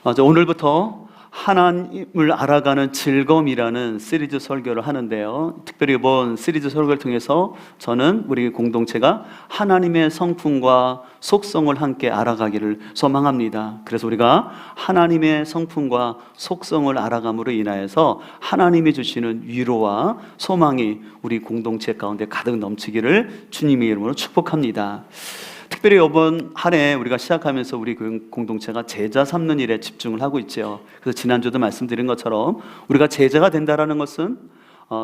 오늘부터 하나님을 알아가는 즐거움이라는 시리즈 설교를 하는데요. 특별히 이번 시리즈 설교를 통해서 저는 우리 공동체가 하나님의 성품과 속성을 함께 알아가기를 소망합니다. 그래서 우리가 하나님의 성품과 속성을 알아감으로 인하여서 하나님이 주시는 위로와 소망이 우리 공동체 가운데 가득 넘치기를 주님의 이름으로 축복합니다. 특별히 이번 한 해 우리가 시작하면서 우리 공동체가 제자 삼는 일에 집중을 하고 있죠. 그래서 지난주도 말씀드린 것처럼 우리가 제자가 된다라는 것은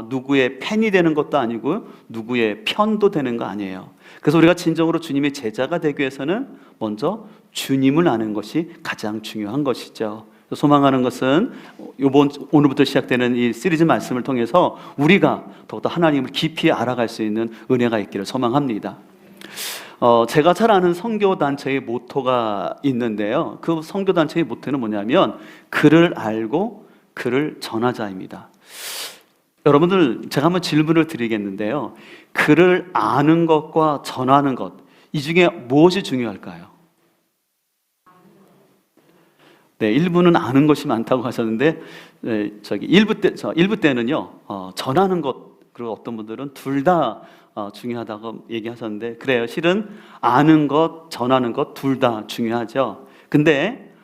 누구의 팬이 되는 것도 아니고 누구의 편도 되는 거 아니에요. 그래서 우리가 진정으로 주님의 제자가 되기 위해서는 먼저 주님을 아는 것이 가장 중요한 것이죠. 소망하는 것은 오늘부터 시작되는 이 시리즈 말씀을 통해서 우리가 더욱더 하나님을 깊이 알아갈 수 있는 은혜가 있기를 소망합니다. 제가 잘 아는 선교단체의 모토가 있는데요. 그 선교단체의 모토는 뭐냐면 그를 알고 그를 전하자입니다. 여러분들, 제가 한번 질문을 드리겠는데요. 그를 아는 것과 전하는 것, 이 중에 무엇이 중요할까요? 네, 일부는 아는 것이 많다고 하셨는데, 일부 때는요, 전하는 것, 그리고 어떤 분들은 둘 다 중요하다고 얘기하셨는데, 그래요. 실은 아는 것, 전하는 것 둘 다 중요하죠. 근데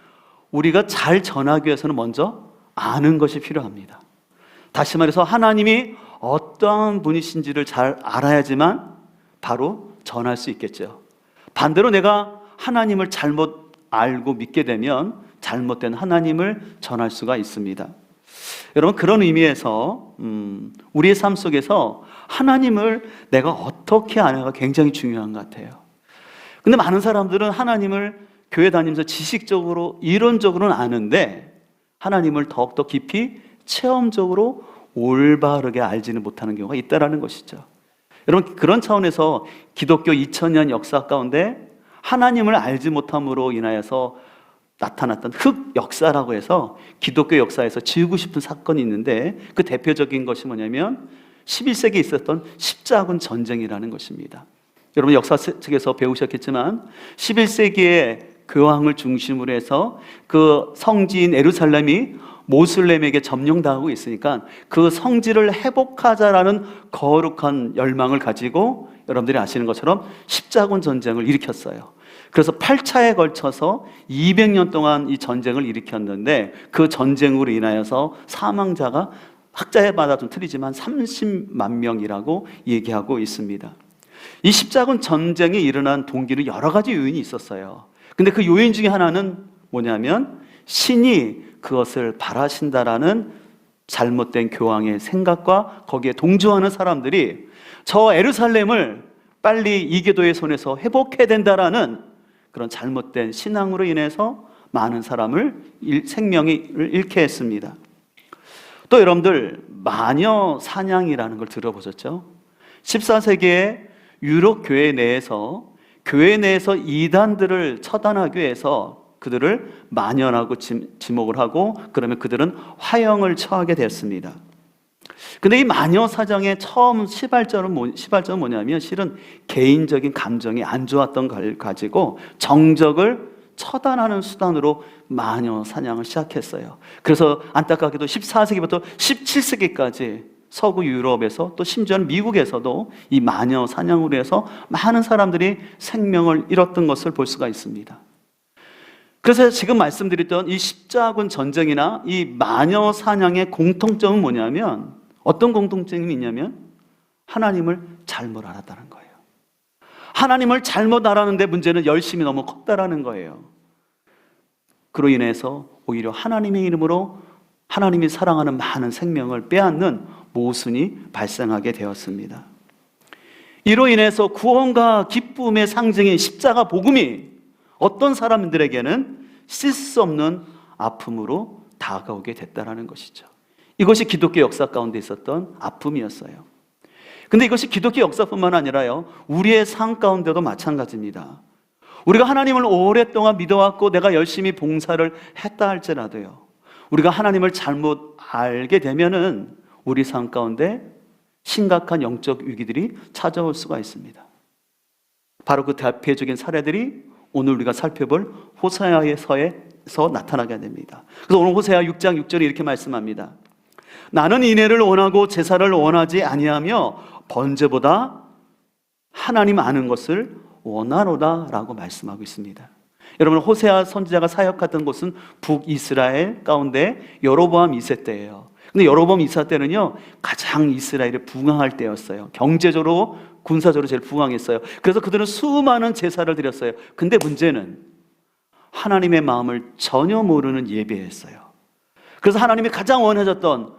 우리가 잘 전하기 위해서는 먼저 아는 것이 필요합니다. 다시 말해서 하나님이 어떠한 분이신지를 잘 알아야지만 바로 전할 수 있겠죠. 반대로 내가 하나님을 잘못 알고 믿게 되면 잘못된 하나님을 전할 수가 있습니다. 여러분, 그런 의미에서 우리의 삶 속에서 하나님을 내가 어떻게 아냐가 굉장히 중요한 것 같아요. 근데 많은 사람들은 하나님을 교회 다니면서 지식적으로 이론적으로는 아는데 하나님을 더욱더 깊이 체험적으로 올바르게 알지는 못하는 경우가 있다는 것이죠. 여러분, 그런 차원에서 기독교 2000년 역사 가운데 하나님을 알지 못함으로 인하여서 나타났던 흑 역사라고 해서 기독교 역사에서 지우고 싶은 사건이 있는데, 그 대표적인 것이 뭐냐면 11세기에 있었던 십자군 전쟁이라는 것입니다. 여러분, 역사책에서 배우셨겠지만 11세기에 교황을 중심으로 해서 그 성지인 예루살렘이 모슬렘에게 점령당하고 있으니까 그 성지를 회복하자라는 거룩한 열망을 가지고 여러분들이 아시는 것처럼 십자군 전쟁을 일으켰어요. 그래서 8차에 걸쳐서 200년 동안 이 전쟁을 일으켰는데, 그 전쟁으로 인하여서 사망자가 학자마다 좀 틀리지만 30만 명이라고 얘기하고 있습니다. 이 십자군 전쟁이 일어난 동기는 여러 가지 요인이 있었어요. 근데 그 요인 중에 하나는 뭐냐면 신이 그것을 바라신다라는 잘못된 교황의 생각과 거기에 동조하는 사람들이 저 예루살렘을 빨리 이교도의 손에서 회복해야 된다라는 그런 잘못된 신앙으로 인해서 많은 사람을 생명을 잃게 했습니다. 또 여러분들, 마녀 사냥이라는 걸 들어보셨죠? 14세기에 유럽 교회 내에서 이단들을 처단하기 위해서 그들을 마녀라고 지목을 하고, 그러면 그들은 화형을 처하게 됐습니다. 근데 이 마녀 사장의 처음 시발점은 뭐냐면 실은 개인적인 감정이 안 좋았던 걸 가지고 정적을 처단하는 수단으로 마녀 사냥을 시작했어요. 그래서 안타깝게도 14세기부터 17세기까지 서구 유럽에서, 또 심지어는 미국에서도 이 마녀 사냥으로 해서 많은 사람들이 생명을 잃었던 것을 볼 수가 있습니다. 그래서 지금 말씀드렸던 이 십자군 전쟁이나 이 마녀 사냥의 공통점은 뭐냐면, 어떤 공통점이 있냐면 하나님을 잘못 알았다는 거예요. 하나님을 잘못 알았는데 문제는 열심히 너무 컸다라는 거예요. 그로 인해서 오히려 하나님의 이름으로 하나님이 사랑하는 많은 생명을 빼앗는 모순이 발생하게 되었습니다. 이로 인해서 구원과 기쁨의 상징인 십자가 복음이 어떤 사람들에게는 씻을 수 없는 아픔으로 다가오게 됐다는 것이죠. 이것이 기독교 역사 가운데 있었던 아픔이었어요. 근데 이것이 기독교 역사뿐만 아니라요, 우리의 삶 가운데도 마찬가지입니다. 우리가 하나님을 오랫동안 믿어왔고 내가 열심히 봉사를 했다 할지라도요, 우리가 하나님을 잘못 알게 되면은 우리 삶 가운데 심각한 영적 위기들이 찾아올 수가 있습니다. 바로 그 대표적인 사례들이 오늘 우리가 살펴볼 호세아서의 나타나게 됩니다. 그래서 오늘 호세아 6장 6절에 이렇게 말씀합니다. 나는 인애를 원하고 제사를 원하지 아니하며 번제보다 하나님 아는 것을 원하노다 라고 말씀하고 있습니다. 여러분, 호세아 선지자가 사역했던 곳은 북이스라엘 가운데 여로보암 2세 때예요. 근데 여로보암 2세 때는요, 가장 이스라엘에 부강할 때였어요. 경제적으로, 군사적으로 제일 부강했어요. 그래서 그들은 수많은 제사를 드렸어요. 근데 문제는 하나님의 마음을 전혀 모르는 예배였어요. 그래서 하나님이 가장 원하셨던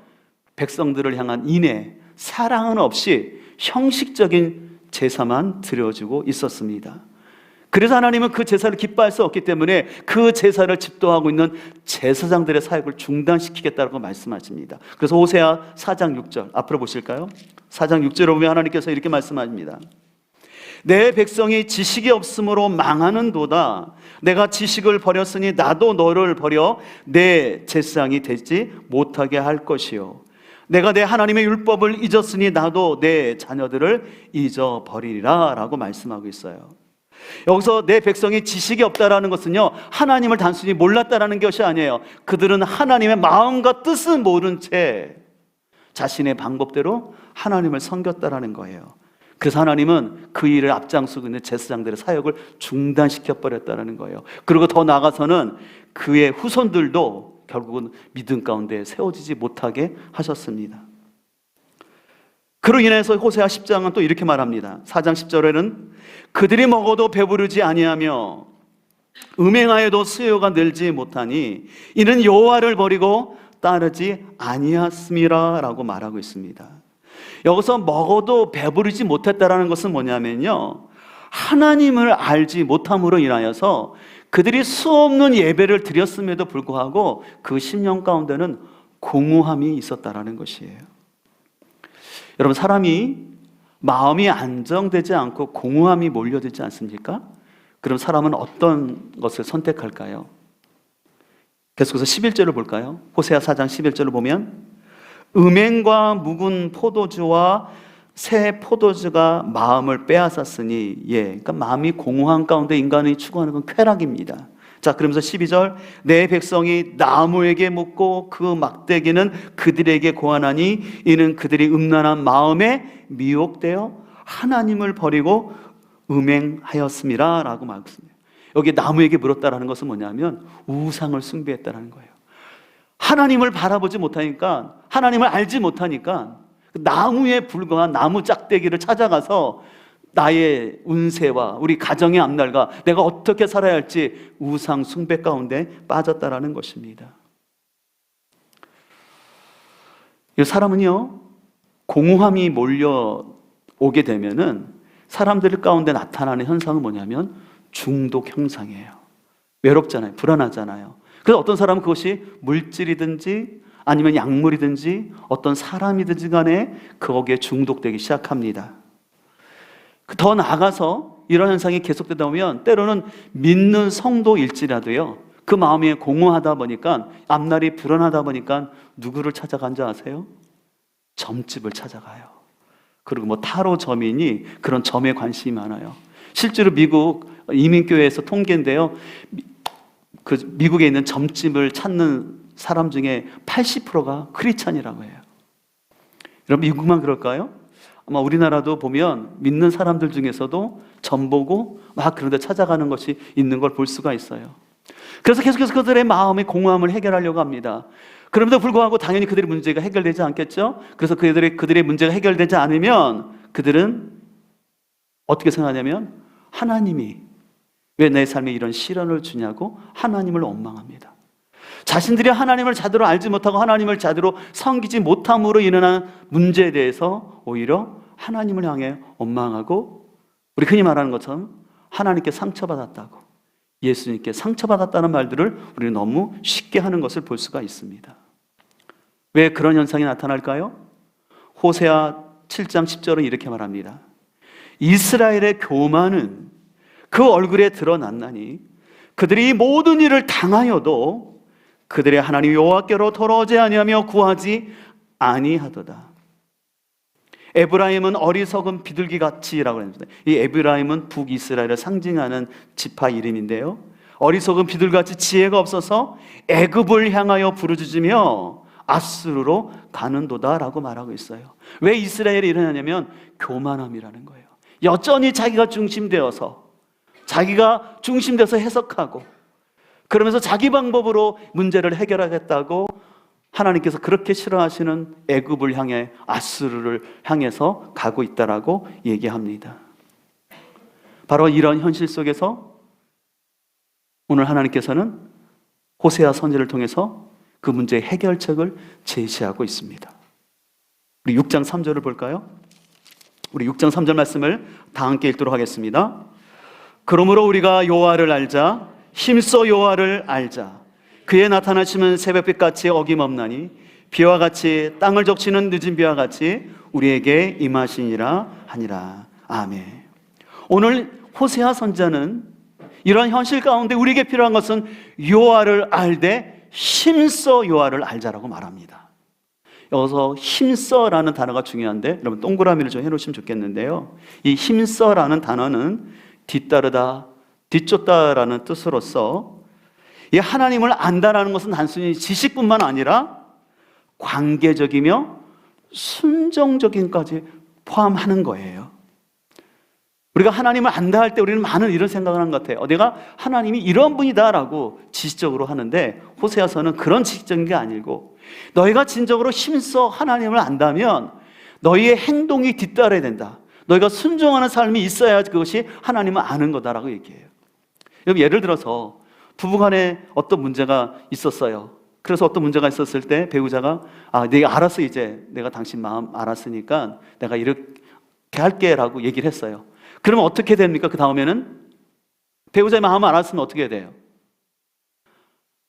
백성들을 향한 인애, 사랑은 없이 형식적인 제사만 드려지고 있었습니다. 그래서 하나님은 그 제사를 기뻐할 수 없기 때문에 그 제사를 집도하고 있는 제사장들의 사역을 중단시키겠다고 말씀하십니다. 그래서 호세아 4장 6절 앞으로 보실까요? 4장 6절에 보면 하나님께서 이렇게 말씀하십니다. 내 백성이 지식이 없으므로 망하는도다. 내가 지식을 버렸으니 나도 너를 버려 내 제사장이 되지 못하게 할 것이요. 내가 내 하나님의 율법을 잊었으니 나도 내 자녀들을 잊어버리리라 라고 말씀하고 있어요. 여기서 내 백성이 지식이 없다라는 것은요, 하나님을 단순히 몰랐다라는 것이 아니에요. 그들은 하나님의 마음과 뜻을 모른 채 자신의 방법대로 하나님을 섬겼다라는 거예요. 그래서 하나님은 그 일을 앞장서고 있는 제사장들의 사역을 중단시켜버렸다는 거예요. 그리고 더 나아가서는 그의 후손들도 결국은 믿음 가운데 세워지지 못하게 하셨습니다. 그로 인해서 호세아 10장은 또 이렇게 말합니다. 4장 10절에는 그들이 먹어도 배부르지 아니하며 음행하여도 수요가 늘지 못하니 이는 여호와를 버리고 따르지 아니하였음이라 라고 말하고 있습니다. 여기서 먹어도 배부르지 못했다라는 것은 뭐냐면요, 하나님을 알지 못함으로 인하여서 그들이 수없는 예배를 드렸음에도 불구하고 그 심령 가운데는 공허함이 있었다라는 것이에요. 여러분, 사람이 마음이 안정되지 않고 공허함이 몰려들지 않습니까? 그럼 사람은 어떤 것을 선택할까요? 계속해서 11절을 볼까요? 호세아 4장 11절을 보면 음행과 묵은 포도주와 새 포도주가 마음을 빼앗았으니, 그러니까 마음이 공허한 가운데 인간이 추구하는 건 쾌락입니다. 자, 그러면서 12절 내 백성이 나무에게 묻고 그 막대기는 그들에게 고하나니 이는 그들이 음란한 마음에 미혹되어 하나님을 버리고 음행하였음이라 라고 말했습니다. 여기 나무에게 물었다라는 것은 뭐냐면 우상을 숭배했다라는 거예요. 하나님을 바라보지 못하니까, 하나님을 알지 못하니까 나무에 불과한 나무 짝대기를 찾아가서 나의 운세와 우리 가정의 앞날과 내가 어떻게 살아야 할지 우상 숭배 가운데 빠졌다라는 것입니다. 이 사람은요, 공허함이 몰려오게 되면은 사람들 가운데 나타나는 현상은 뭐냐면 중독 현상이에요. 외롭잖아요. 불안하잖아요. 그래서 어떤 사람은 그것이 물질이든지 아니면 약물이든지 어떤 사람이든지 간에 거기에 중독되기 시작합니다. 더 나아가서 이런 현상이 계속되다 보면 때로는 믿는 성도일지라도요, 그 마음이 공허하다 보니까, 앞날이 불안하다 보니까 누구를 찾아간 줄 아세요? 점집을 찾아가요. 그리고 뭐 타로 점이니 그런 점에 관심이 많아요. 실제로 미국 이민교회에서 통계인데요, 그 미국에 있는 점집을 찾는 사람 중에 80%가 크리스찬이라고 해요. 여러분, 미국만 그럴까요? 아마 우리나라도 보면 믿는 사람들 중에서도 점 보고 막 그런 데 찾아가는 것이 있는 걸 볼 수가 있어요. 그래서 계속해서 그들의 마음의 공허함을 해결하려고 합니다. 그럼에도 불구하고 당연히 그들의 문제가 해결되지 않겠죠? 그래서 그들의 문제가 해결되지 않으면 그들은 어떻게 생각하냐면 하나님이 왜 내 삶에 이런 시련을 주냐고 하나님을 원망합니다. 자신들이 하나님을 제대로 알지 못하고 하나님을 제대로 섬기지 못함으로 인한 문제에 대해서 오히려 하나님을 향해 원망하고, 우리 흔히 말하는 것처럼 하나님께 상처받았다고, 예수님께 상처받았다는 말들을 우리는 너무 쉽게 하는 것을 볼 수가 있습니다. 왜 그런 현상이 나타날까요? 호세아 7장 10절은 이렇게 말합니다. 이스라엘의 교만은 그 얼굴에 드러났나니 그들이 모든 일을 당하여도 그들의 하나님 여호와께로 돌아오지 아니하며 구하지 아니하도다. 에브라임은 어리석은 비둘기같이라고 했습니다. 이 에브라임은 북이스라엘을 상징하는 지파 이름인데요, 어리석은 비둘같이 지혜가 없어서 애굽을 향하여 부르짖으며 아수르로 가는도다라고 말하고 있어요. 왜 이스라엘이 이러냐면 교만함이라는 거예요. 여전히 자기가 중심되어서 해석하고 그러면서 자기 방법으로 문제를 해결하겠다고 하나님께서 그렇게 싫어하시는 애굽을 향해 아수르를 향해서 가고 있다라고 얘기합니다. 바로 이런 현실 속에서 오늘 하나님께서는 호세아 선지를 통해서 그 문제의 해결책을 제시하고 있습니다. 우리 6장 3절을 볼까요? 우리 6장 3절 말씀을 다 함께 읽도록 하겠습니다. 그러므로 우리가 여호와를 알자, 힘써 여호와를 알자. 그의 나타나심은 새벽빛같이 어김없나니 비와 같이 땅을 적시는 늦은 비와 같이 우리에게 임하시니라 하니라. 아멘. 오늘 호세아 선지자는 이러한 현실 가운데 우리에게 필요한 것은 여호와를 알되 힘써 여호와를 알자라고 말합니다. 여기서 힘써라는 단어가 중요한데 여러분 동그라미를 좀 해놓으시면 좋겠는데요, 이 힘써라는 단어는 뒤따르다, 뒤쫓다라는 뜻으로서 이 하나님을 안다라는 것은 단순히 지식뿐만 아니라 관계적이며 순종적인까지 포함하는 거예요. 우리가 하나님을 안다 할 때 우리는 많은 이런 생각을 하는 것 같아요. 내가 하나님이 이런 분이다라고 지식적으로 하는데, 호세아서는 그런 지식적인 게 아니고 너희가 진정으로 힘써 하나님을 안다면 너희의 행동이 뒤따라야 된다. 너희가 순종하는 삶이 있어야 그것이 하나님을 아는 거다라고 얘기해요. 여러분, 예를 들어서 부부간에 어떤 문제가 있었어요. 그래서 어떤 문제가 있었을 때 배우자가 내가 알았어, 이제 내가 당신 마음 알았으니까 내가 이렇게 할게 라고 얘기를 했어요. 그러면 어떻게 됩니까? 그 다음에는 배우자의 마음을 알았으면 어떻게 해야 돼요?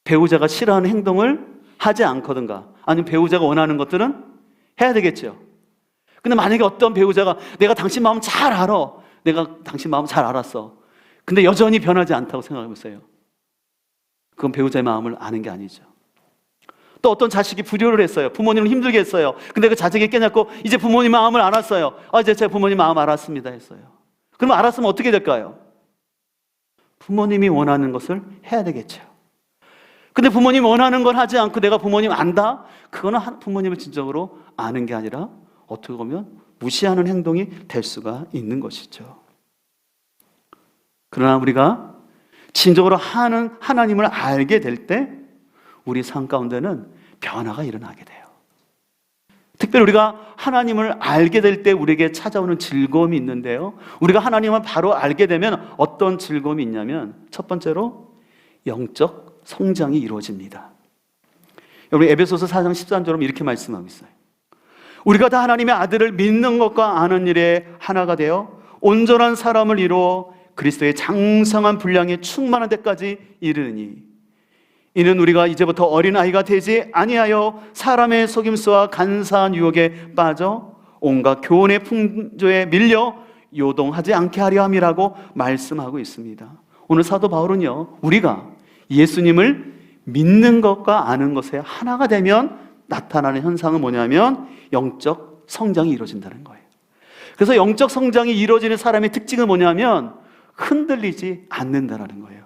배우자가 싫어하는 행동을 하지 않거든가 아니면 배우자가 원하는 것들은 해야 되겠죠. 근데 만약에 어떤 배우자가 내가 당신 마음 잘 알아, 내가 당신 마음 잘 알았어, 근데 여전히 변하지 않다고 생각해 보세요. 그건 배우자의 마음을 아는 게 아니죠. 또 어떤 자식이 불효를 했어요. 부모님을 힘들게 했어요. 근데 그 자식이 깨닫고 이제 부모님 마음을 알았어요. 이제 제가 부모님 마음 알았습니다 했어요. 그럼 알았으면 어떻게 될까요? 부모님이 원하는 것을 해야 되겠죠. 근데 부모님이 원하는 걸 하지 않고 내가 부모님 안다? 그거는 부모님을 진정으로 아는 게 아니라 어떻게 보면 무시하는 행동이 될 수가 있는 것이죠. 그러나 우리가 진정으로 하나님을 알게 될 때 우리 삶 가운데는 변화가 일어나게 돼요. 특별히 우리가 하나님을 알게 될 때 우리에게 찾아오는 즐거움이 있는데요, 우리가 하나님을 바로 알게 되면 어떤 즐거움이 있냐면 첫 번째로 영적 성장이 이루어집니다. 여러분, 에베소서 4장 13절은 이렇게 말씀하고 있어요. 우리가 다 하나님의 아들을 믿는 것과 아는 일에 하나가 되어 온전한 사람을 이루어 그리스도의 장성한 분량에 충만한 데까지 이르니, 이는 우리가 이제부터 어린아이가 되지 아니하여 사람의 속임수와 간사한 유혹에 빠져 온갖 교훈의 풍조에 밀려 요동하지 않게 하려 함이라고 말씀하고 있습니다. 오늘 사도 바울은요, 우리가 예수님을 믿는 것과 아는 것에 하나가 되면 나타나는 현상은 뭐냐면 영적 성장이 이루어진다는 거예요. 그래서 영적 성장이 이루어지는 사람의 특징은 뭐냐면 흔들리지 않는다는 거예요.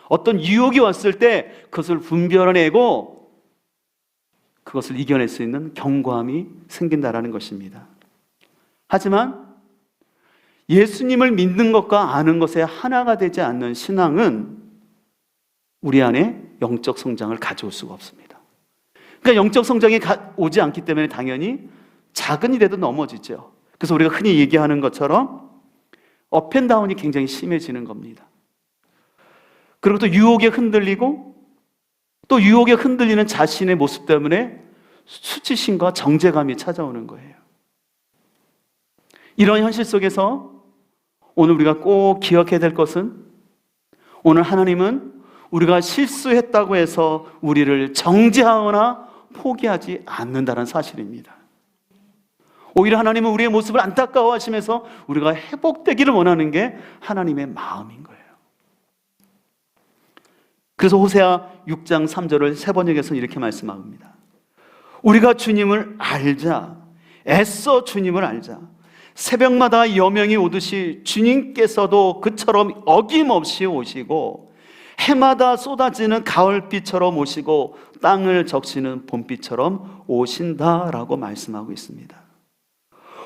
어떤 유혹이 왔을 때 그것을 분별해내고 그것을 이겨낼 수 있는 견고함이 생긴다는 것입니다. 하지만 예수님을 믿는 것과 아는 것에 하나가 되지 않는 신앙은 우리 안에 영적 성장을 가져올 수가 없습니다. 그러니까 영적 성장이 오지 않기 때문에 당연히 작은 일에도 넘어지죠. 그래서 우리가 흔히 얘기하는 것처럼 업앤다운이 굉장히 심해지는 겁니다. 그리고 또 유혹에 흔들리고 또 유혹에 흔들리는 자신의 모습 때문에 수치심과 정죄감이 찾아오는 거예요. 이런 현실 속에서 오늘 우리가 꼭 기억해야 될 것은, 오늘 하나님은 우리가 실수했다고 해서 우리를 정죄하거나 포기하지 않는다는 사실입니다. 오히려 하나님은 우리의 모습을 안타까워하시면서 우리가 회복되기를 원하는 게 하나님의 마음인 거예요. 그래서 호세아 6장 3절을 세 번역에서 이렇게 말씀합니다. 우리가 주님을 알자, 애써 주님을 알자. 새벽마다 여명이 오듯이 주님께서도 그처럼 어김없이 오시고 해마다 쏟아지는 가을비처럼 오시고 땅을 적시는 봄비처럼 오신다라고 말씀하고 있습니다.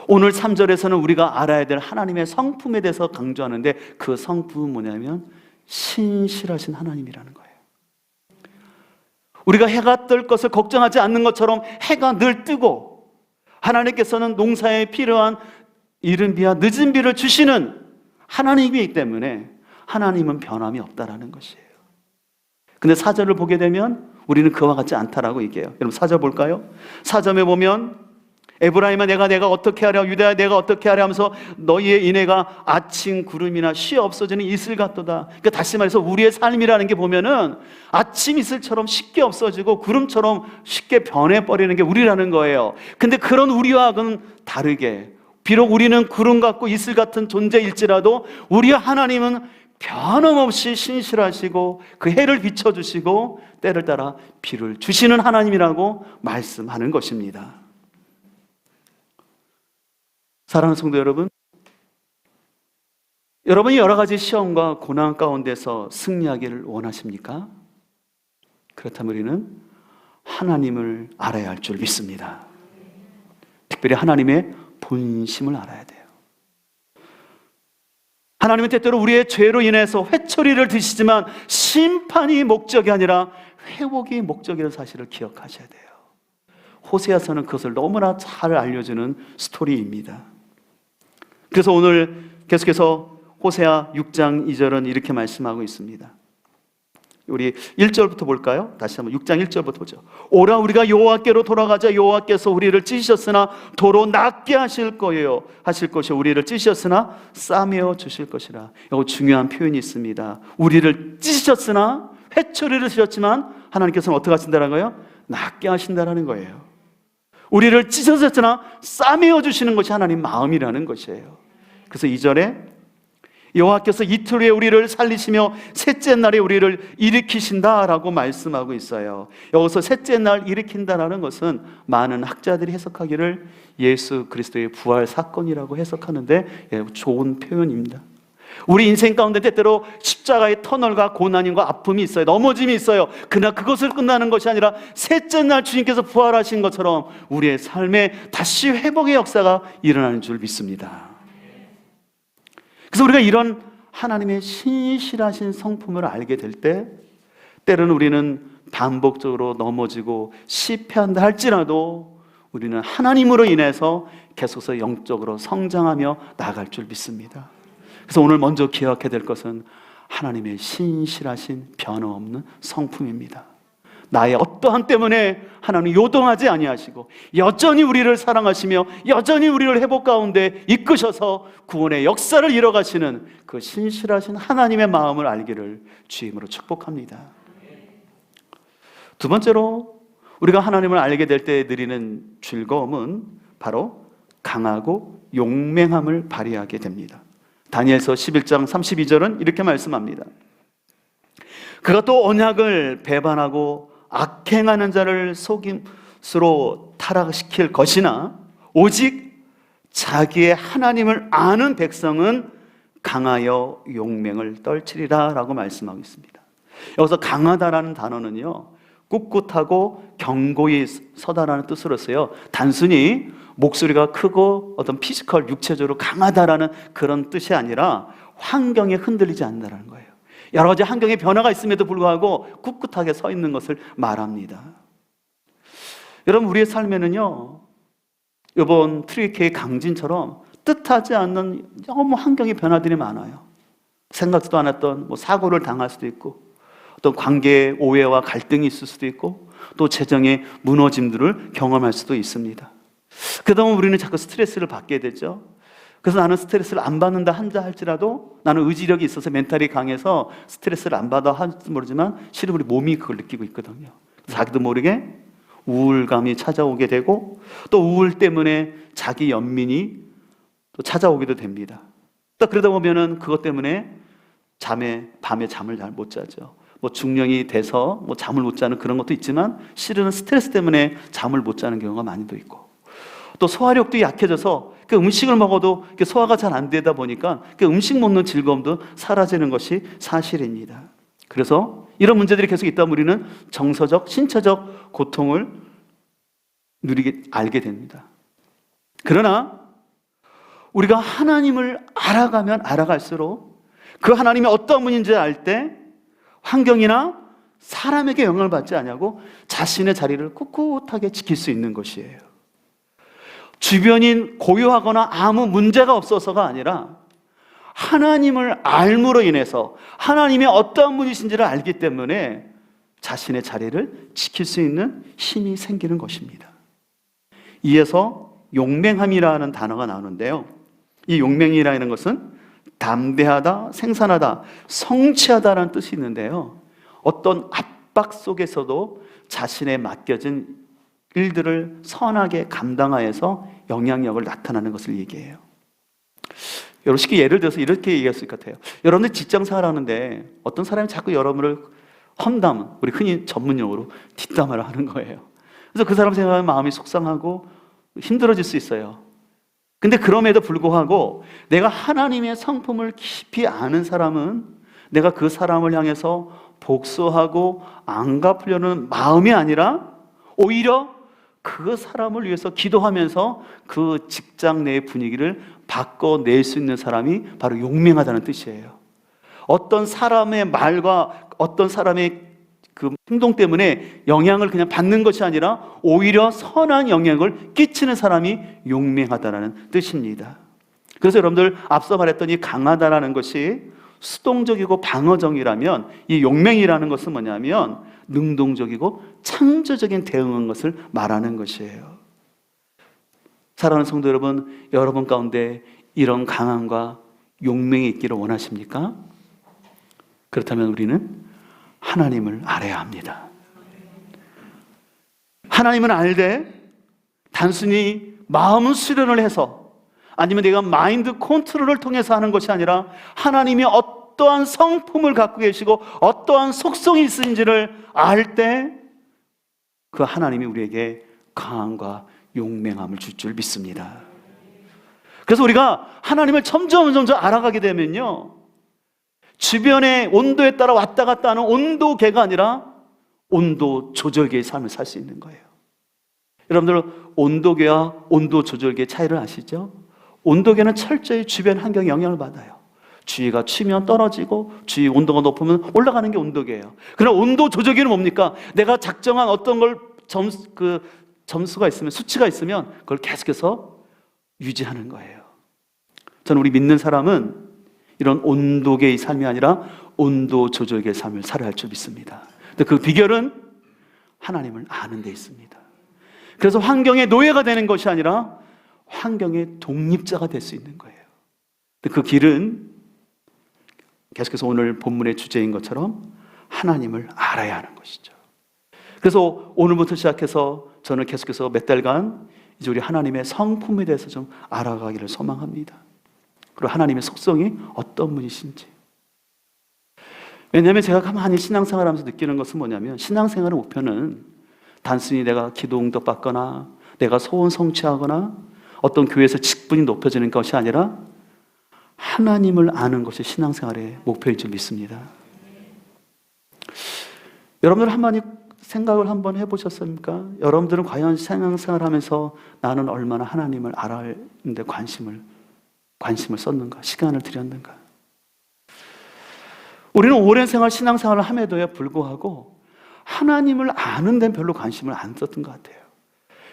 오늘 3절에서는 우리가 알아야 될 하나님의 성품에 대해서 강조하는데, 그 성품은 뭐냐면 신실하신 하나님이라는 거예요. 우리가 해가 뜰 것을 걱정하지 않는 것처럼 해가 늘 뜨고, 하나님께서는 농사에 필요한 이른 비와 늦은 비를 주시는 하나님이기 때문에 하나님은 변함이 없다라는 것이에요. 근데 4절을 보게 되면 우리는 그와 같지 않다라고 얘기해요. 여러분 4절 볼까요? 4절에 보면 에브라임아 내가 어떻게 하랴, 유다야 내가 어떻게 하랴 하면서 너희의 인애가 아침 구름이나 쉬 없어지는 이슬 같도다. 그러니까 다시 말해서 우리의 삶이라는 게 보면은 아침 이슬처럼 쉽게 없어지고 구름처럼 쉽게 변해버리는 게 우리라는 거예요. 근데 그런 우리와는 다르게, 비록 우리는 구름 같고 이슬 같은 존재일지라도 우리 하나님은 변함없이 신실하시고 그 해를 비춰주시고 때를 따라 비를 주시는 하나님이라고 말씀하는 것입니다. 사랑하는 성도 여러분, 여러분이 여러 가지 시험과 고난 가운데서 승리하기를 원하십니까? 그렇다면 우리는 하나님을 알아야 할 줄 믿습니다. 특별히 하나님의 본심을 알아야 돼요. 하나님은 때때로 우리의 죄로 인해서 회초리를 드시지만 심판이 목적이 아니라 회복이 목적이라는 사실을 기억하셔야 돼요. 호세아서는 그것을 너무나 잘 알려주는 스토리입니다. 그래서 오늘 계속해서 호세아 6장 2절은 이렇게 말씀하고 있습니다. 우리 1절부터 볼까요? 다시 한번 6장 1절부터 보죠. 오라 우리가 여호와께로 돌아가자. 여호와께서 우리를 찢으셨으나 도로 낫게 하실 거예요. 하실 것이 우리를 찢으셨으나 싸매어 주실 것이라. 이거 중요한 표현이 있습니다. 우리를 찢으셨으나 회초리를 쓰셨지만 하나님께서는 어떻게 하신다는 거예요? 낫게 하신다는 거예요. 우리를 찢으셨으나 싸매어 주시는 것이 하나님 마음이라는 것이에요. 그래서 2절에 여호와께서 이틀 후에 우리를 살리시며 셋째 날에 우리를 일으키신다라고 말씀하고 있어요. 여기서 셋째 날 일으킨다라는 것은 많은 학자들이 해석하기를 예수 그리스도의 부활 사건이라고 해석하는데 좋은 표현입니다. 우리 인생 가운데 때때로 십자가의 터널과 고난과 아픔이 있어요. 넘어짐이 있어요. 그러나 그것을 끝나는 것이 아니라 셋째 날 주님께서 부활하신 것처럼 우리의 삶에 다시 회복의 역사가 일어나는 줄 믿습니다. 그래서 우리가 이런 하나님의 신실하신 성품을 알게 될 때, 때로는 우리는 반복적으로 넘어지고 실패한다 할지라도 우리는 하나님으로 인해서 계속해서 영적으로 성장하며 나아갈 줄 믿습니다. 그래서 오늘 먼저 기억해야 될 것은 하나님의 신실하신 변함없는 성품입니다. 나의 어떠한 때문에 하나님 요동하지 아니하시고 여전히 우리를 사랑하시며 여전히 우리를 회복 가운데 이끄셔서 구원의 역사를 이뤄가시는 그 신실하신 하나님의 마음을 알기를 주의 이름으로 축복합니다. 두 번째로 우리가 하나님을 알게 될 때 누리는 즐거움은 바로 강하고 용맹함을 발휘하게 됩니다. 다니엘서 11장 32절은 이렇게 말씀합니다. 그가 또 언약을 배반하고 악행하는 자를 속임수로 타락시킬 것이나 오직 자기의 하나님을 아는 백성은 강하여 용맹을 떨치리라 라고 말씀하고 있습니다. 여기서 강하다라는 단어는요, 꿋꿋하고 견고히 서다라는 뜻으로 써요. 단순히 목소리가 크고 어떤 피지컬 육체적으로 강하다라는 그런 뜻이 아니라 환경에 흔들리지 않는다는 거예요. 여러 가지 환경의 변화가 있음에도 불구하고 꿋꿋하게 서 있는 것을 말합니다. 여러분, 우리의 삶에는요, 이번 트리케의 강진처럼 뜻하지 않는 너무 환경의 변화들이 많아요. 생각지도 않았던 사고를 당할 수도 있고, 어떤 관계의 오해와 갈등이 있을 수도 있고, 또 재정의 무너짐들을 경험할 수도 있습니다. 그러다 보면 우리는 자꾸 스트레스를 받게 되죠. 그래서 나는 스트레스를 안 받는다 한다 할지라도 나는 의지력이 있어서 멘탈이 강해서 스트레스를 안 받아 할지 모르지만 실은 우리 몸이 그걸 느끼고 있거든요. 자기도 모르게 우울감이 찾아오게 되고 또 우울 때문에 자기 연민이 또 찾아오기도 됩니다. 또 그러다 보면은 그것 때문에 밤에 잠을 잘 못 자죠. 중령이 돼서 잠을 못 자는 그런 것도 있지만 실은 스트레스 때문에 잠을 못 자는 경우가 많이도 있고, 또 소화력도 약해져서 그 음식을 먹어도 소화가 잘 안 되다 보니까 그 음식 먹는 즐거움도 사라지는 것이 사실입니다. 그래서 이런 문제들이 계속 있다면 우리는 정서적, 신체적 고통을 알게 됩니다. 그러나 우리가 하나님을 알아가면 알아갈수록 그 하나님이 어떤 분인지 알 때 환경이나 사람에게 영향을 받지 않냐고 자신의 자리를 꿋꿋하게 지킬 수 있는 것이에요. 주변이 고요하거나 아무 문제가 없어서가 아니라 하나님을 알므로 인해서 하나님이 어떠한 분이신지를 알기 때문에 자신의 자리를 지킬 수 있는 힘이 생기는 것입니다. 이에서 용맹함이라는 단어가 나오는데요, 이 용맹이라는 것은 담대하다, 생산하다, 성취하다라는 뜻이 있는데요, 어떤 압박 속에서도 자신의 맡겨진 일들을 선하게 감당하여서 영향력을 나타나는 것을 얘기해요. 여러분, 쉽게 예를 들어서 이렇게 얘기할 수 있을 것 같아요. 여러분들 직장생활 하는데 어떤 사람이 자꾸 여러분을 험담, 우리 흔히 전문용어로 뒷담화를 하는 거예요. 그래서 그 사람 생각하면 마음이 속상하고 힘들어질 수 있어요. 근데 그럼에도 불구하고 내가 하나님의 성품을 깊이 아는 사람은 내가 그 사람을 향해서 복수하고 안 갚으려는 마음이 아니라 오히려 그 사람을 위해서 기도하면서 그 직장 내의 분위기를 바꿔낼 수 있는 사람이 바로 용맹하다는 뜻이에요. 어떤 사람의 말과 어떤 사람의 그 행동 때문에 영향을 그냥 받는 것이 아니라 오히려 선한 영향을 끼치는 사람이 용맹하다는 뜻입니다. 그래서 여러분들 앞서 말했던 이 강하다라는 것이 수동적이고 방어적이라면 이 용맹이라는 것은 뭐냐면 능동적이고 창조적인 대응한 것을 말하는 것이에요. 사랑하는 성도 여러분, 여러분 가운데 이런 강함과 용맹이 있기를 원하십니까? 그렇다면 우리는 하나님을 알아야 합니다. 하나님을 알되 단순히 마음 수련을 해서 아니면 내가 마인드 컨트롤을 통해서 하는 것이 아니라 하나님이 어떠한 성품을 갖고 계시고 어떠한 속성이 있으신지를 알 때 그 하나님이 우리에게 강함과 용맹함을 줄 줄 믿습니다. 그래서 우리가 하나님을 점점 알아가게 되면요, 주변의 온도에 따라 왔다 갔다 하는 온도계가 아니라 온도 조절계의 삶을 살 수 있는 거예요. 여러분들 온도계와 온도 조절계의 차이를 아시죠? 온도계는 철저히 주변 환경에 영향을 받아요. 주위가 추면 떨어지고 주위 온도가 높으면 올라가는 게 온도계예요. 그러나 온도 조절계는 뭡니까? 내가 작정한 어떤 걸 점수가 있으면, 수치가 있으면 그걸 계속해서 유지하는 거예요. 저는 우리 믿는 사람은 이런 온도계의 삶이 아니라 온도 조절계의 삶을 살아야 할 줄 믿습니다. 근데 그 비결은 하나님을 아는 데 있습니다. 그래서 환경의 노예가 되는 것이 아니라 환경의 독립자가 될 수 있는 거예요. 근데 그 길은 계속해서 오늘 본문의 주제인 것처럼 하나님을 알아야 하는 것이죠. 그래서 오늘부터 시작해서 저는 계속해서 몇 달간 이제 우리 하나님의 성품에 대해서 좀 알아가기를 소망합니다. 그리고 하나님의 속성이 어떤 분이신지. 왜냐하면 제가 가만히 신앙생활하면서 느끼는 것은 뭐냐면, 신앙생활의 목표는 단순히 내가 기도 응답받거나 내가 소원 성취하거나 어떤 교회에서 직분이 높여지는 것이 아니라 하나님을 아는 것이 신앙생활의 목표인 줄 믿습니다. 여러분들 한번 생각을 한번 해보셨습니까? 여러분들은 과연 신앙생활하면서 나는 얼마나 하나님을 알아는데 관심을 썼는가, 시간을 들였는가? 우리는 오랜 신앙생활을 함에도 불구하고 하나님을 아는 데는 별로 관심을 안 썼던 것 같아요.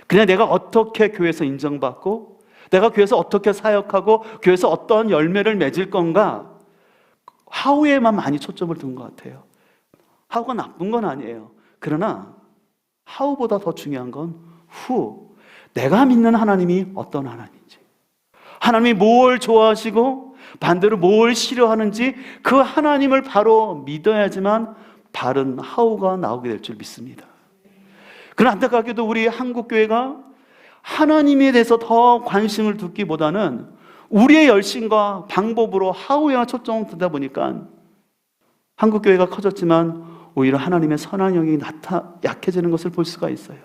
그냥 내가 어떻게 교회에서 인정받고 내가 교회에서 어떻게 사역하고 교회에서 어떤 열매를 맺을 건가, 하우에만 많이 초점을 둔 것 같아요. 하우가 나쁜 건 아니에요. 그러나 하우보다 더 중요한 건 후, 내가 믿는 하나님이 어떤 하나님인지, 하나님이 뭘 좋아하시고 반대로 뭘 싫어하는지 그 하나님을 바로 믿어야지만 바른 하우가 나오게 될 줄 믿습니다. 그러나 안타깝게도 우리 한국교회가 하나님에 대해서 더 관심을 두기보다는 우리의 열심과 방법으로 하우에만 초점을 두다 보니까 한국교회가 커졌지만 오히려 하나님의 선한 영이 약해지는 것을 볼 수가 있어요.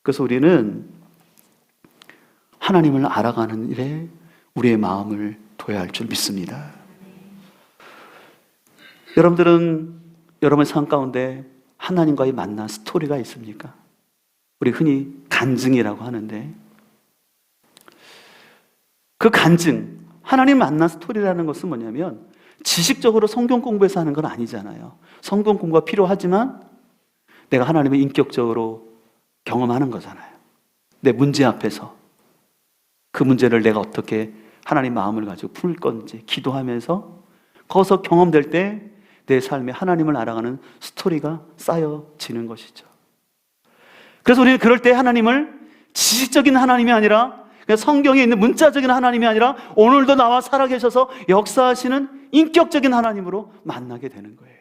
그래서 우리는 하나님을 알아가는 일에 우리의 마음을 둬야 할 줄 믿습니다. 여러분들은 여러분의 삶 가운데 하나님과의 만난 스토리가 있습니까? 우리 흔히 간증이라고 하는데, 그 간증, 하나님 만난 스토리라는 것은 뭐냐면 지식적으로 성경 공부해서 하는 건 아니잖아요. 성경 공부가 필요하지만 내가 하나님을 인격적으로 경험하는 거잖아요. 내 문제 앞에서 그 문제를 내가 어떻게 하나님 마음을 가지고 풀 건지 기도하면서 거기서 경험될 때 내 삶에 하나님을 알아가는 스토리가 쌓여지는 것이죠. 그래서 우리는 그럴 때 하나님을 지식적인 하나님이 아니라, 성경에 있는 문자적인 하나님이 아니라 오늘도 나와 살아계셔서 역사하시는 인격적인 하나님으로 만나게 되는 거예요.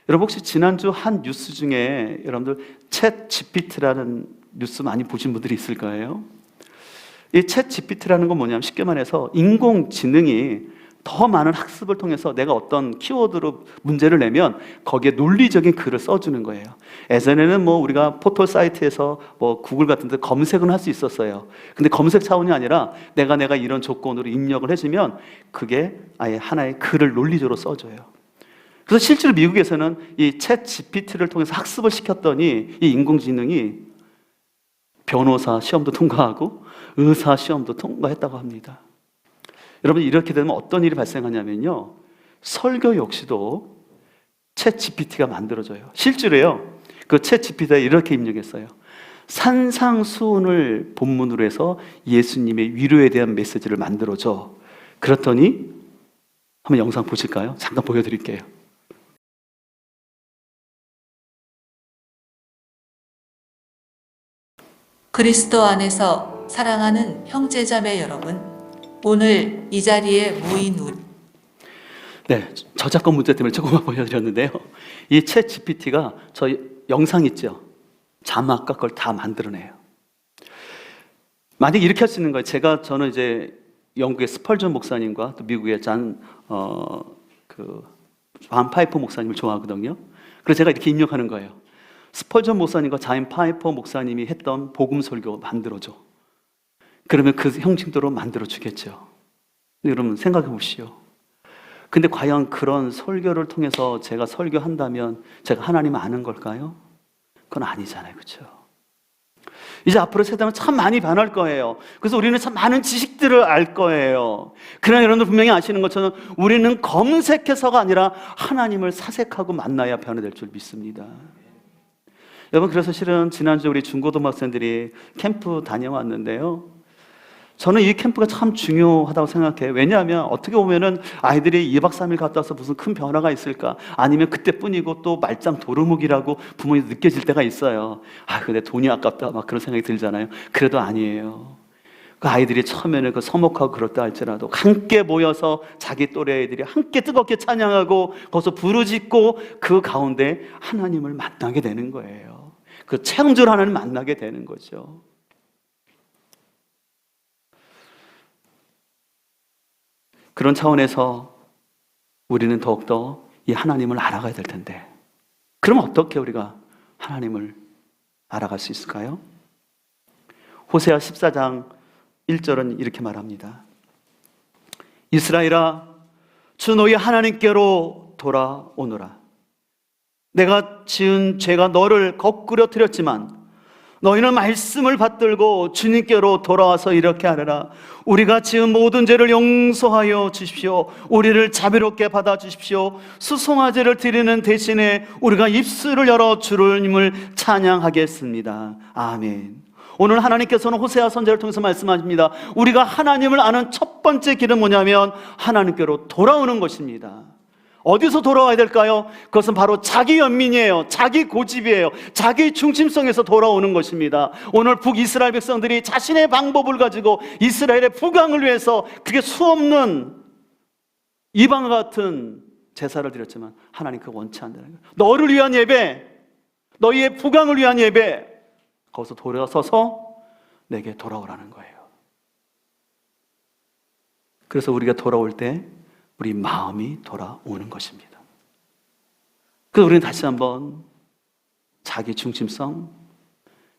여러분, 혹시 지난주 한 뉴스 중에 여러분들 챗 GPT라는 뉴스 많이 보신 분들이 있을 거예요. 이 챗 GPT라는 건 뭐냐면, 쉽게 말해서 인공지능이 더 많은 학습을 통해서 내가 어떤 키워드로 문제를 내면 거기에 논리적인 글을 써주는 거예요. 예전에는 뭐 우리가 포털 사이트에서 뭐 구글 같은 데 검색은 할 수 있었어요. 근데 검색 차원이 아니라 내가 이런 조건으로 입력을 해주면 그게 아예 하나의 글을 논리적으로 써줘요. 그래서 실제로 미국에서는 이 챗 GPT를 통해서 학습을 시켰더니 이 인공지능이 변호사 시험도 통과하고 의사 시험도 통과했다고 합니다. 여러분, 이렇게 되면 어떤 일이 발생하냐면요, 설교 역시도 챗 GPT가 만들어져요. 실제로요, 그 챗 GPT가 이렇게 입력했어요. 산상수훈을 본문으로 해서 예수님의 위로에 대한 메시지를 만들어줘. 그랬더니 한번 영상 보실까요? 잠깐 보여드릴게요. 그리스도 안에서 사랑하는 형제자매 여러분, 오늘 이 자리에 모인 우리, 네, 저작권 문제 때문에 조금만 보여드렸는데요, 이 챗 GPT가 저 영상 있죠? 자막과 그걸 다 만들어내요. 만약에 이렇게 할 수 있는 거예요. 저는 이제 영국의 스펄전 목사님과 또 미국의 반 파이퍼 목사님을 좋아하거든요. 그래서 제가 이렇게 입력하는 거예요. 스펄전 목사님과 잔 파이퍼 목사님이 했던 복음 설교 만들어줘. 그러면 그 형식대로 만들어 주겠죠. 여러분, 생각해 보시오. 근데 과연 그런 설교를 통해서 제가 설교한다면 제가 하나님을 아는 걸까요? 그건 아니잖아요. 그렇죠? 이제 앞으로 세상은 참 많이 변할 거예요. 그래서 우리는 참 많은 지식들을 알 거예요. 그러나 여러분들 분명히 아시는 것처럼 우리는 검색해서가 아니라 하나님을 사색하고 만나야 변화될 줄 믿습니다. 여러분, 그래서 실은 지난주 우리 중고등학생들이 캠프 다녀왔는데요, 저는 이 캠프가 참 중요하다고 생각해요. 왜냐하면 어떻게 보면은 아이들이 2박 3일 갔다 와서 무슨 큰 변화가 있을까? 아니면 그때뿐이고 또 말짱 도루묵이라고 부모님이 느껴질 때가 있어요. 근데 돈이 아깝다, 막 그런 생각이 들잖아요. 그래도 아니에요. 그 아이들이 처음에는 그 서먹하고 그렇다 할지라도 함께 모여서 자기 또래 아이들이 함께 뜨겁게 찬양하고 거기서 부르짖고 그 가운데 하나님을 만나게 되는 거예요. 그 창조를 하나님 만나게 되는 거죠. 그런 차원에서 우리는 더욱더 이 하나님을 알아가야 될 텐데, 그럼 어떻게 우리가 하나님을 알아갈 수 있을까요? 호세아 14장 1절은 이렇게 말합니다. 이스라엘아, 주 너희 하나님께로 돌아오너라. 내가 지은 죄가 너를 거꾸러뜨렸지만 너희는 말씀을 받들고 주님께로 돌아와서 이렇게 하라. 우리가 지은 모든 죄를 용서하여 주십시오. 우리를 자비롭게 받아주십시오. 수송아지를 드리는 대신에 우리가 입술을 열어 주님을 찬양하겠습니다. 아멘. 오늘 하나님께서는 호세아 선지자를 통해서 말씀하십니다. 우리가 하나님을 아는 첫 번째 길은 뭐냐면 하나님께로 돌아오는 것입니다. 어디서 돌아와야 될까요? 그것은 바로 자기 연민이에요. 자기 고집이에요. 자기 중심성에서 돌아오는 것입니다. 오늘 북이스라엘 백성들이 자신의 방법을 가지고 이스라엘의 부강을 위해서 그게 수없는 이방과 같은 제사를 드렸지만 하나님 그거 원치 않는다는 거예요. 너를 위한 예배, 너희의 부강을 위한 예배, 거기서 돌아서서 내게 돌아오라는 거예요. 그래서 우리가 돌아올 때 우리 마음이 돌아오는 것입니다. 그래서 우리는 다시 한번 자기 중심성,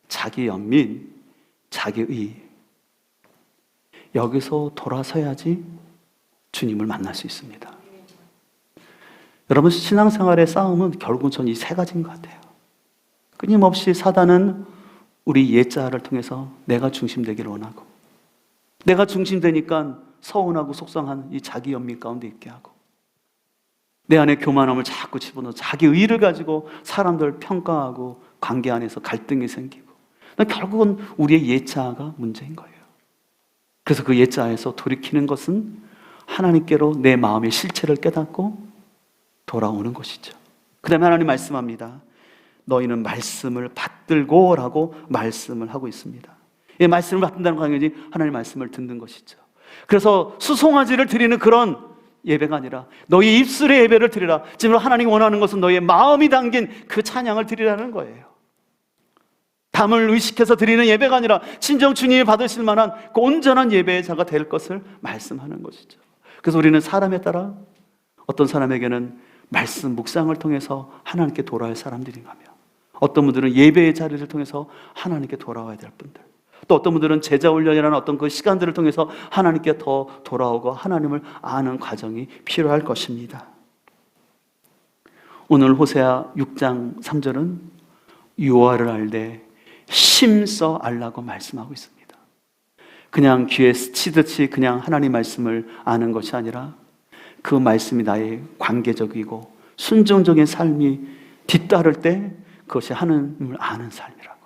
자기 연민, 자기의, 여기서 돌아서야지 주님을 만날 수 있습니다. 여러분, 신앙생활의 싸움은 결국은 전 이 세 가지인 것 같아요. 끊임없이 사단은 우리 옛자를 통해서 내가 중심되기를 원하고, 내가 중심되니까 서운하고 속상한 이 자기 연민 가운데 있게 하고, 내 안에 교만함을 자꾸 집어넣어 자기 의의를 가지고 사람들을 평가하고 관계 안에서 갈등이 생기고, 결국은 우리의 옛자가 문제인 거예요. 그래서 그 옛자에서 돌이키는 것은 하나님께로 내 마음의 실체를 깨닫고 돌아오는 것이죠. 그 다음에 하나님 말씀합니다. 너희는 말씀을 받들고 라고 말씀을 하고 있습니다. 이 말씀을 받는다는 건 당연히 하나님 말씀을 듣는 것이죠. 그래서 수송아지를 드리는 그런 예배가 아니라 너희 입술의 예배를 드리라. 지금 하나님이 원하는 것은 너희의 마음이 담긴 그 찬양을 드리라는 거예요. 담을 의식해서 드리는 예배가 아니라 진정 주님이 받으실 만한 그 온전한 예배의 자가 될 것을 말씀하는 것이죠. 그래서 우리는 사람에 따라 어떤 사람에게는 말씀 묵상을 통해서 하나님께 돌아올 사람들인가며, 어떤 분들은 예배의 자리를 통해서 하나님께 돌아와야 될 분들, 또 어떤 분들은 제자 훈련이라는 어떤 그 시간들을 통해서 하나님께 더 돌아오고 하나님을 아는 과정이 필요할 것입니다. 오늘 호세아 6장 3절은 여호와를 알되 심써 알라고 말씀하고 있습니다. 그냥 귀에 스치듯이 그냥 하나님 말씀을 아는 것이 아니라 그 말씀이 나의 관계적이고 순종적인 삶이 뒤따를 때 그것이 하나님을 아는 삶이라고.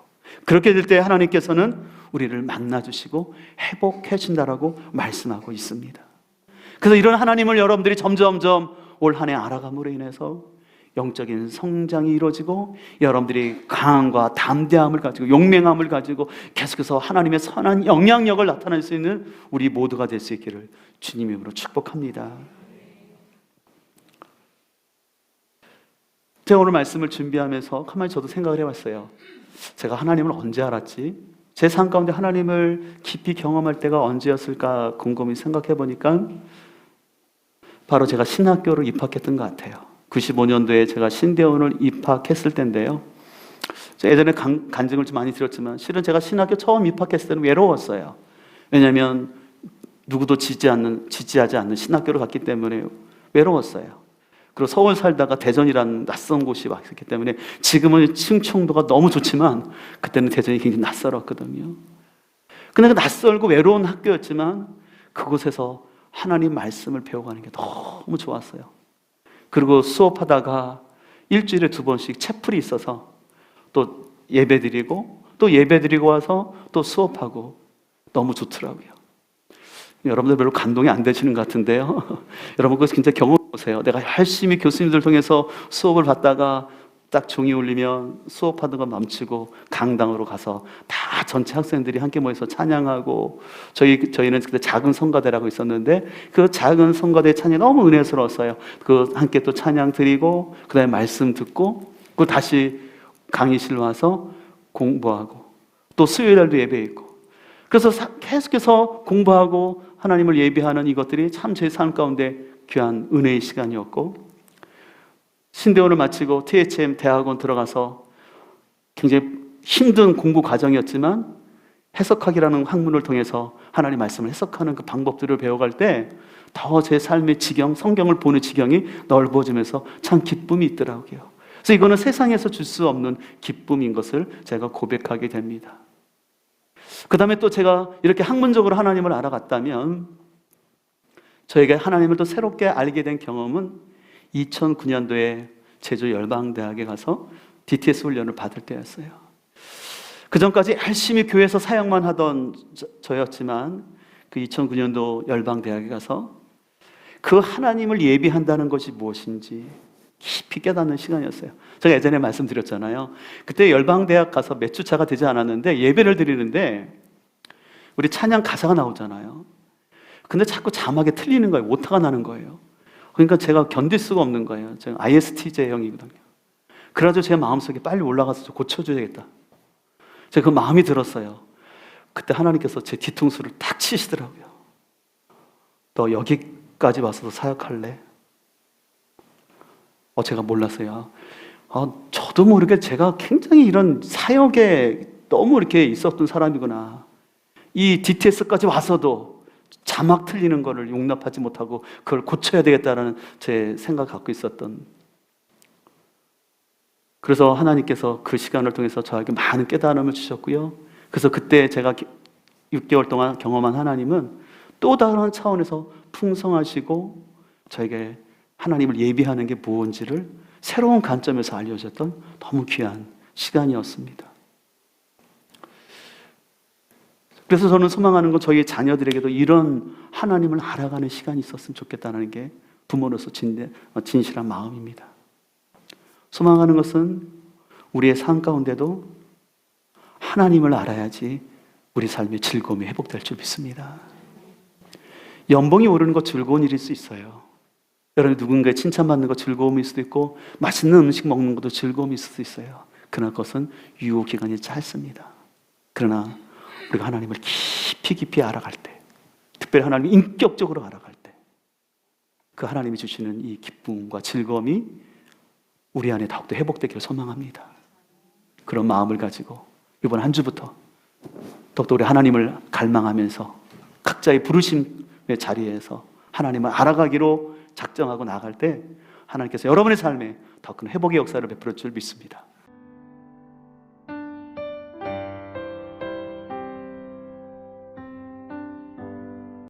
그렇게 될 때 하나님께서는 우리를 만나주시고 회복해 준다라고 말씀하고 있습니다. 그래서 이런 하나님을 여러분들이 점점점 올 한 해 알아감으로 인해서 영적인 성장이 이루어지고, 여러분들이 강함과 담대함을 가지고 용맹함을 가지고 계속해서 하나님의 선한 영향력을 나타낼 수 있는 우리 모두가 될 수 있기를 주님의 이름으로 축복합니다. 제가 오늘 말씀을 준비하면서 가만히 저도 생각을 해봤어요. 제가 하나님을 언제 알았지? 제 삶 가운데 하나님을 깊이 경험할 때가 언제였을까 곰곰이 생각해 보니까 바로 제가 신학교를 입학했던 것 같아요. 95년도에 제가 신대원을 입학했을 때인데요. 제가 예전에 간증을 좀 많이 드렸지만 실은 제가 신학교 처음 입학했을 때는 외로웠어요. 왜냐하면 누구도 지지하지 않는 신학교를 갔기 때문에 외로웠어요. 그리고 서울 살다가 대전이라는 낯선 곳이 왔기 때문에, 지금은 충청도가 너무 좋지만 그때는 대전이 굉장히 낯설었거든요. 근데 그 낯설고 외로운 학교였지만 그곳에서 하나님 말씀을 배워가는 게 너무 좋았어요. 그리고 수업하다가 일주일에 2번씩 채플이 있어서 또 예배드리고 또 예배드리고 와서 또 수업하고 너무 좋더라고요. 여러분들 별로 감동이 안 되시는 것 같은데요. 여러분 그거 진짜 경험해보세요. 내가 열심히 교수님들 통해서 수업을 받다가 딱 종이 울리면 수업하던 거 멈추고 강당으로 가서 다 전체 학생들이 함께 모여서 찬양하고, 저희는 그때 작은 성가대라고 있었는데 그 작은 성가대 찬양이 너무 은혜스러웠어요. 그 함께 또 찬양 드리고 그 다음에 말씀 듣고 그 다시 강의실 와서 공부하고 또 수요일날도 예배 있고, 그래서 계속해서 공부하고 하나님을 예배하는 이것들이 참 제 삶 가운데 귀한 은혜의 시간이었고, 신대원을 마치고 THM 대학원 들어가서 굉장히 힘든 공부 과정이었지만 해석학이라는 학문을 통해서 하나님 말씀을 해석하는 그 방법들을 배워갈 때 더 제 삶의 지경, 성경을 보는 지경이 넓어지면서 참 기쁨이 있더라고요. 그래서 이거는 세상에서 줄 수 없는 기쁨인 것을 제가 고백하게 됩니다. 그 다음에 또 제가 이렇게 학문적으로 하나님을 알아갔다면 저에게 하나님을 또 새롭게 알게 된 경험은 2009년도에 제주 열방대학에 가서 DTS 훈련을 받을 때였어요. 그 전까지 열심히 교회에서 사역만 하던 저였지만 그 2009년도 열방대학에 가서 그 하나님을 예비한다는 것이 무엇인지 깊이 깨닫는 시간이었어요. 제가 예전에 말씀드렸잖아요. 그때 열방대학 가서 몇 주차가 되지 않았는데 예배를 드리는데 우리 찬양 가사가 나오잖아요. 근데 자꾸 자막이 틀리는 거예요. 오타가 나는 거예요. 그러니까 제가 견딜 수가 없는 거예요. 제가 ISTJ형이거든요. 그래가지고 제 마음속에 빨리 올라가서 좀 고쳐줘야겠다. 제가 그 마음이 들었어요. 그때 하나님께서 제 뒤통수를 탁 치시더라고요. 너 여기까지 와서도 사역할래? 제가 몰랐어요. 저도 모르게 제가 굉장히 이런 사역에 너무 이렇게 있었던 사람이구나. 이 DTS까지 와서도 자막 틀리는 거를 용납하지 못하고 그걸 고쳐야 되겠다라는 제 생각을 갖고 있었던, 그래서 하나님께서 그 시간을 통해서 저에게 많은 깨달음을 주셨고요. 그래서 그때 제가 6개월 동안 경험한 하나님은 또 다른 차원에서 풍성하시고 저에게 하나님을 예비하는 게 무엇인지를 새로운 관점에서 알려줬던 너무 귀한 시간이었습니다. 그래서 저는 소망하는 건 저희 자녀들에게도 이런 하나님을 알아가는 시간이 있었으면 좋겠다는 게 부모로서 진실한 마음입니다. 소망하는 것은 우리의 삶 가운데도 하나님을 알아야지 우리 삶의 즐거움이 회복될 줄 믿습니다. 연봉이 오르는 것 즐거운 일일 수 있어요. 여러분 누군가의 칭찬받는 것 즐거움일 수도 있고 맛있는 음식 먹는 것도 즐거움일 수도 있어요. 그러나 그것은 유효 기간이 짧습니다. 그러나 우리가 하나님을 깊이 알아갈 때, 특별히 하나님을 인격적으로 알아갈 때, 그 하나님이 주시는 이 기쁨과 즐거움이 우리 안에 더욱더 회복되기를 소망합니다. 그런 마음을 가지고 이번 한 주부터 더욱더 우리 하나님을 갈망하면서 각자의 부르심의 자리에서 하나님을 알아가기로 작정하고 나아갈 때 하나님께서 여러분의 삶에 더 큰 회복의 역사를 베풀어 줄 믿습니다.